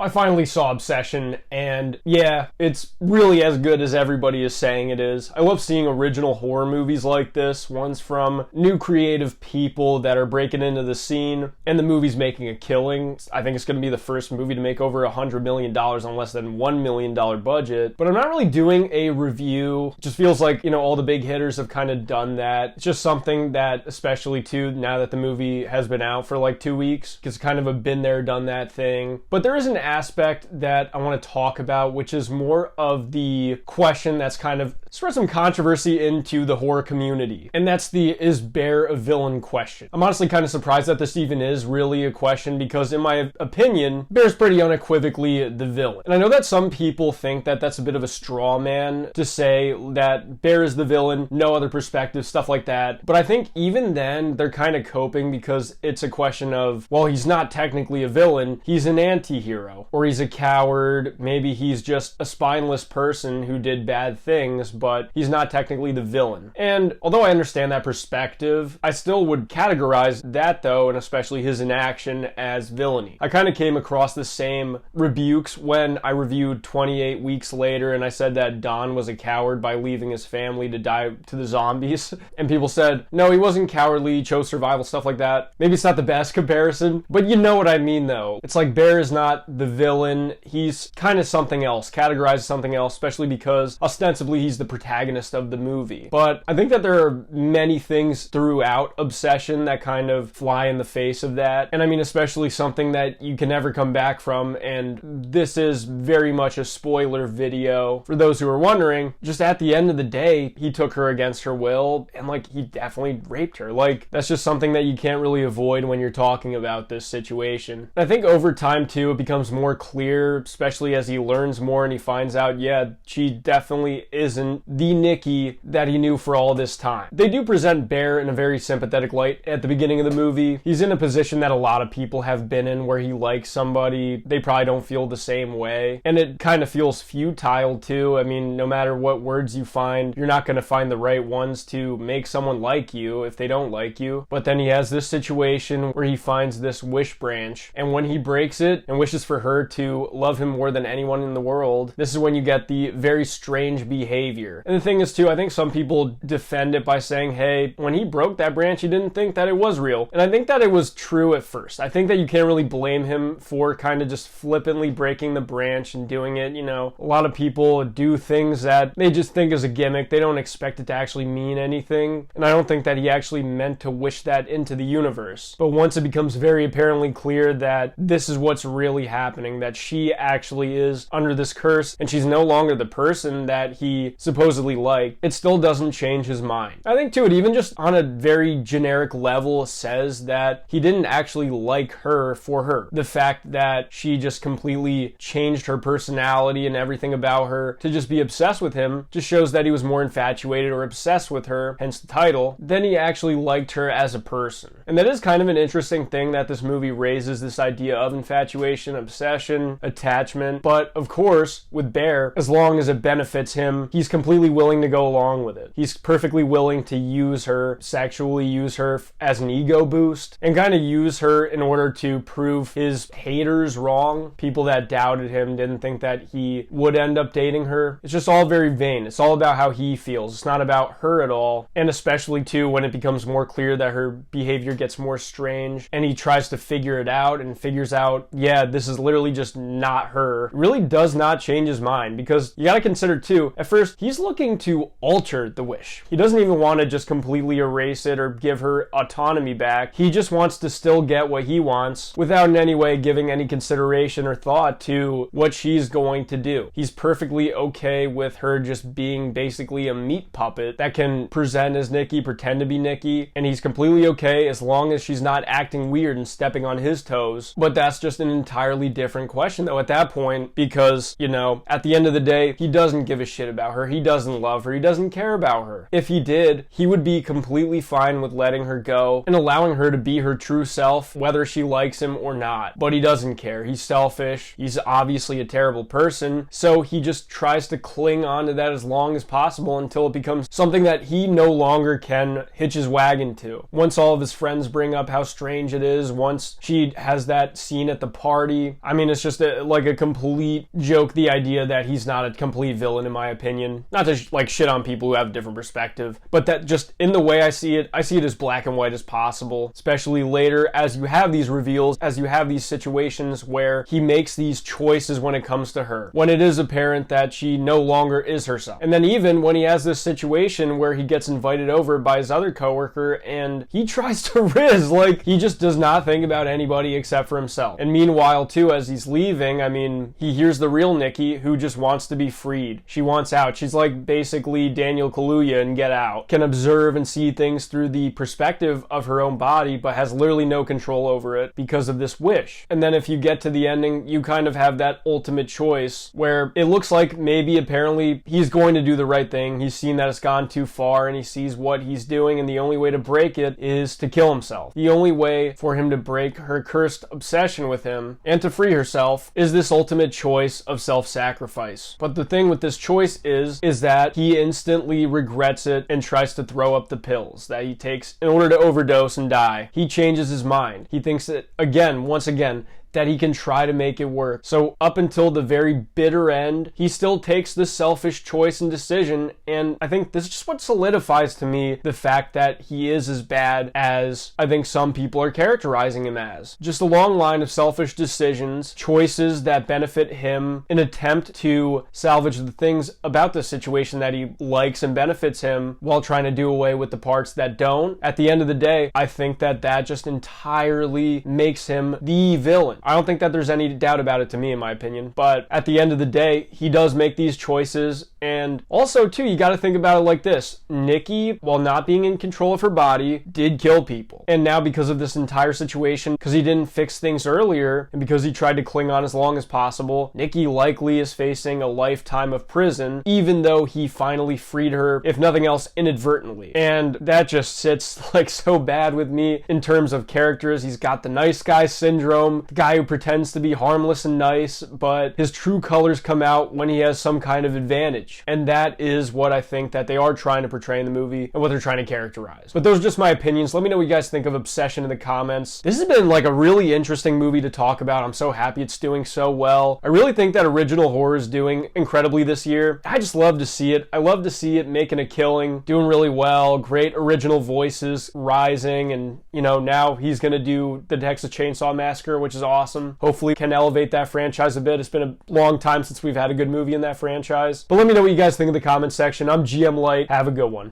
I finally saw Obsession, and yeah, it's really as good as everybody is saying it is. I love seeing original horror movies like this, ones from new creative people that are breaking into the scene, and the movie's making a killing. I think it's going to be the first movie to make over $100 million on less than $1 million budget, but I'm not really doing a review. It just feels like, all the big hitters have kind of done that. It's just something that, especially too, now that the movie has been out for like 2 weeks, it's kind of a been there, done that thing. But there is an aspect that I want to talk about, which is more of the question that's kind of spread some controversy into the horror community. And that's the is Bear a villain question. I'm honestly kind of surprised that this even is really a question, because in my opinion, Bear's pretty unequivocally the villain. And I know that some people think that that's a bit of a straw man to say that Bear is the villain, no other perspective, stuff like that. But I think even then, they're kind of coping, because it's a question of, well, he's not technically a villain, he's an anti-hero, or he's a coward, maybe he's just a spineless person who did bad things, but he's not technically the villain. And although I understand that perspective, I still would categorize that though, and especially his inaction, as villainy. I kind of came across the same rebukes when I reviewed 28 Weeks Later, and I said that Don was a coward by leaving his family to die to the zombies. And people said, no, he wasn't cowardly, he chose survival, stuff like that. Maybe it's not the best comparison, but you know what I mean though. It's like Bear is not the villain, he's kind of something else, categorized as something else, especially because ostensibly he's the protagonist of the movie. But I think that there are many things throughout Obsession that kind of fly in the face of that. And I mean, especially something that you can never come back from, and this is very much a spoiler video for those who are wondering. Just at the end of the day, he took her against her will, and like, he definitely raped her. Like, that's just something that you can't really avoid when you're talking about this situation. And I think over time too, it becomes more clear, especially as he learns more and he finds out, yeah, she definitely isn't the Nikki that he knew for all this time. They do present Bear in a very sympathetic light at the beginning of the movie. He's in a position that a lot of people have been in, where he likes somebody, they probably don't feel the same way, and it kind of feels futile too. I mean, no matter what words you find, you're not going to find the right ones to make someone like you if they don't like you. But then he has this situation where he finds this wish branch, and when he breaks it and wishes for her to love him more than anyone in the world, this is when you get the very strange behavior. And the thing is too, I think some people defend it by saying, hey, when he broke that branch, he didn't think that it was real. And I think that it was true at first. I think that you can't really blame him for kind of just flippantly breaking the branch and doing it. A lot of people do things that they just think is a gimmick. They don't expect it to actually mean anything. And I don't think that he actually meant to wish that into the universe. But once it becomes very apparently clear that this is what's really happening, that she actually is under this curse and she's no longer the person that he supposedly liked, it still doesn't change his mind. I think too, it even just on a very generic level says that he didn't actually like her for her. The fact that she just completely changed her personality and everything about her to just be obsessed with him just shows that he was more infatuated or obsessed with her, hence the title, than he actually liked her as a person. And that is kind of an interesting thing, that this movie raises this idea of infatuation, obsession, attachment. But of course, with Bear, as long as it benefits him, he's completely willing to go along with it. He's perfectly willing to use her, sexually use her as an ego boost, and kind of use her in order to prove his haters wrong. People that doubted him, didn't think that he would end up dating her. It's just all very vain. It's all about how he feels. It's not about her at all. And especially too, when it becomes more clear that her behavior gets more strange and he tries to figure it out and figures out, yeah, this is literally just not her. It really does not change his mind, because you gotta consider too, at first, he's looking to alter the wish. He doesn't even want to just completely erase it or give her autonomy back. He just wants to still get what he wants without in any way giving any consideration or thought to what she's going to do. He's perfectly okay with her just being basically a meat puppet that can present as Nikki, pretend to be Nikki, and he's completely okay as long as she's not acting weird and stepping on his toes. But that's just an entirely different question though at that point, because, at the end of the day, he doesn't give a shit about her. He doesn't love her. He doesn't care about her. If he did, he would be completely fine with letting her go and allowing her to be her true self, whether she likes him or not. But he doesn't care. He's selfish. He's obviously a terrible person. So he just tries to cling on to that as long as possible until it becomes something that he no longer can hitch his wagon to. Once all of his friends bring up how strange it is, once she has that scene at the party, I mean, it's just like a complete joke, the idea that he's not a complete villain, in my opinion. Not to like shit on people who have a different perspective, but that just in the way I see it as black and white as possible, especially later as you have these reveals, as you have these situations where he makes these choices when it comes to her, when it is apparent that she no longer is herself. And then even when he has this situation where he gets invited over by his other coworker and he tries to rizz, like he just does not think about anybody except for himself. And meanwhile too, as he's leaving, I mean, he hears the real Nikki who just wants to be freed. She wants out. She's like basically Daniel Kaluuya in Get Out, can observe and see things through the perspective of her own body, but has literally no control over it because of this wish. And then if you get to the ending, you kind of have that ultimate choice where it looks like maybe apparently he's going to do the right thing. He's seen that it's gone too far and he sees what he's doing, and the only way to break it is to kill himself. The only way for him to break her cursed obsession with him and to free herself is this ultimate choice of self-sacrifice. But the thing with this choice is that he instantly regrets it and tries to throw up the pills that he takes in order to overdose and die. He changes his mind. He thinks that, once again, that he can try to make it work. So up until the very bitter end, he still takes this selfish choice and decision, and I think this is just what solidifies to me the fact that he is as bad as I think some people are characterizing him as. Just a long line of selfish decisions, choices that benefit him, an attempt to salvage the things about the situation that he likes and benefits him while trying to do away with the parts that don't. At the end of the day, I think that just entirely makes him the villain. I don't think that there's any doubt about it to me, in my opinion. But at the end of the day, he does make these choices. And also, too, you got to think about it like this. Nikki, while not being in control of her body, did kill people. And now because of this entire situation, because he didn't fix things earlier, and because he tried to cling on as long as possible, Nikki likely is facing a lifetime of prison, even though he finally freed her, if nothing else, inadvertently. And that just sits like so bad with me in terms of characters. He's got the nice guy syndrome, the guy who pretends to be harmless and nice, but his true colors come out when he has some kind of advantage. And that is what I think that they are trying to portray in the movie and what they're trying to characterize. But those are just my opinions. Let me know what you guys think of Obsession in the comments. This has been like a really interesting movie to talk about. I'm so happy it's doing so well. I really think that original horror is doing incredibly this year. I just love to see it. I love to see it making a killing, doing really well, great original voices rising, and now he's gonna do the Texas Chainsaw Massacre, which is awesome. Hopefully can elevate that franchise a bit. It's been a long time since we've had a good movie in that franchise. But let me know what you guys think in the comments section. I'm GM Light. Have a good one.